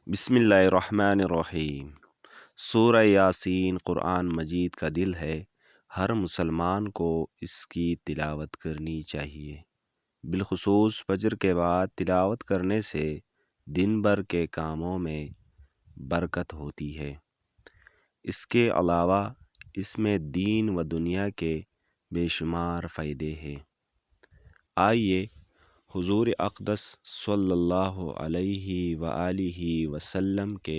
بسم اللہ الرحمن الرحیم۔ سورہ یاسین قرآن مجید کا دل ہے، ہر مسلمان کو اس کی تلاوت کرنی چاہیے۔ بالخصوص فجر کے بعد تلاوت کرنے سے دن بھر کے کاموں میں برکت ہوتی ہے۔ اس کے علاوہ اس میں دین و دنیا کے بے شمار فائدے ہیں۔ آئیے حضور اقدس صلی اللہ علیہ وآلہ وسلم کے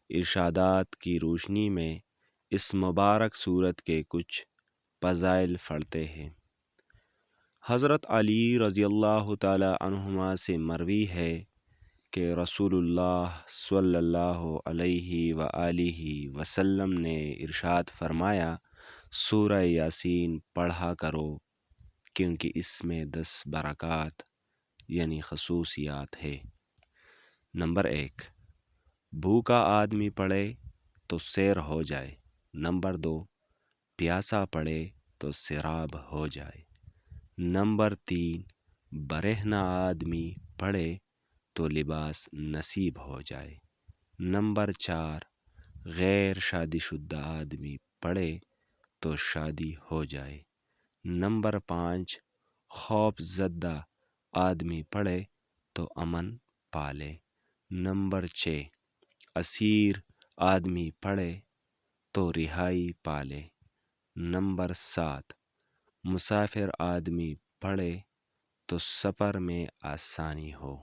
ارشادات کی روشنی میں اس مبارک سورت کے کچھ فضائل پڑھتے ہیں۔ حضرت علی رضی اللہ تعالی عنہما سے مروی ہے کہ رسول اللہ صلی اللہ علیہ وآلہ وسلم نے ارشاد فرمایا، سورہ یاسین پڑھا کرو کیونکہ اس میں 10 برکات یعنی خصوصیات ہے۔ نمبر 1، بھوکا آدمی پڑھے تو سیر ہو جائے۔ نمبر 2، پیاسا پڑھے تو سیراب ہو جائے۔ نمبر 3، برہنہ آدمی پڑھے تو لباس نصیب ہو جائے۔ نمبر 4، غیر شادی شدہ آدمی پڑھے تو شادی ہو جائے۔ نمبر 5، خوف زدہ آدمی پڑھے تو امن پالے۔ نمبر 6، اسیر آدمی پڑھے تو رہائی پالے۔ نمبر 7، مسافر آدمی پڑھے تو سفر میں آسانی ہو۔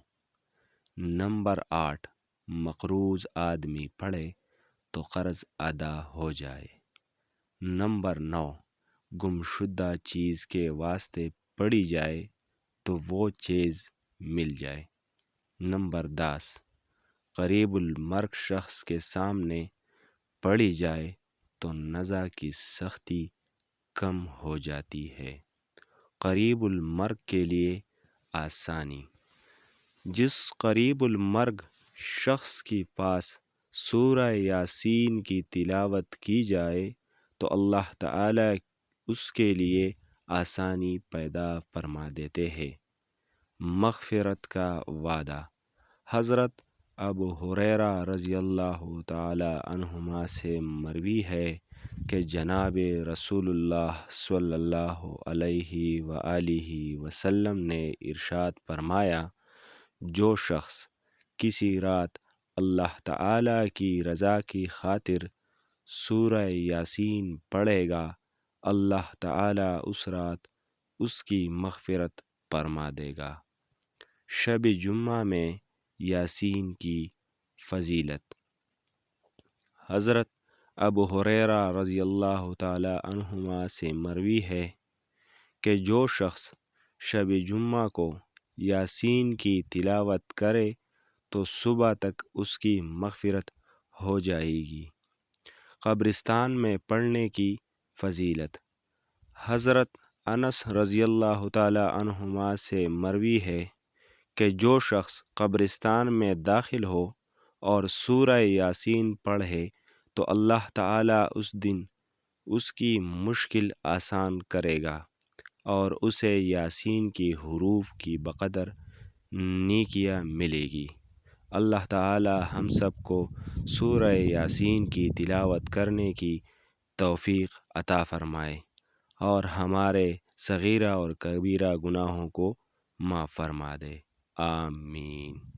نمبر 8، مقروض آدمی پڑھے تو قرض ادا ہو جائے۔ نمبر 9، گمشدہ چیز کے واسطے پڑھی جائے تو وہ چیز مل جائے۔ نمبر 10، قریب المرگ شخص کے سامنے پڑھی جائے تو نزع کی سختی کم ہو جاتی ہے۔ قریب المرگ کے لیے آسانی، جس قریب المرگ شخص کے پاس سورہ یاسین کی تلاوت کی جائے تو اللہ تعالی اس کے لیے آسانی پیدا فرما دیتے ہیں۔ مغفرت کا وعدہ، حضرت ابو ہریرہ رضی اللہ تعالی عنہما سے مروی ہے کہ جناب رسول اللہ صلی اللہ علیہ وآلہ وسلم نے ارشاد فرمایا، جو شخص کسی رات اللہ تعالی کی رضا کی خاطر سورہ یاسین پڑھے گا، اللہ تعالی اس رات اس کی مغفرت فرما دے گا۔ شب جمعہ میں یاسین کی فضیلت، حضرت ابو ہریرہ رضی اللہ تعالی عنہما سے مروی ہے کہ جو شخص شب جمعہ کو یاسین کی تلاوت کرے تو صبح تک اس کی مغفرت ہو جائے گی۔ قبرستان میں پڑھنے کی فضیلت، حضرت انس رضی اللہ تعالی عنہما سے مروی ہے کہ جو شخص قبرستان میں داخل ہو اور سورہ یاسین پڑھے تو اللہ تعالی اس دن اس کی مشکل آسان کرے گا اور اسے یاسین کی حروف کی بقدر نیکیاں ملے گی۔ اللہ تعالی ہم سب کو سورہ یاسین کی تلاوت کرنے کی توفیق عطا فرمائے اور ہمارے صغیرہ اور کبیرہ گناہوں کو معاف فرما دے، آمین۔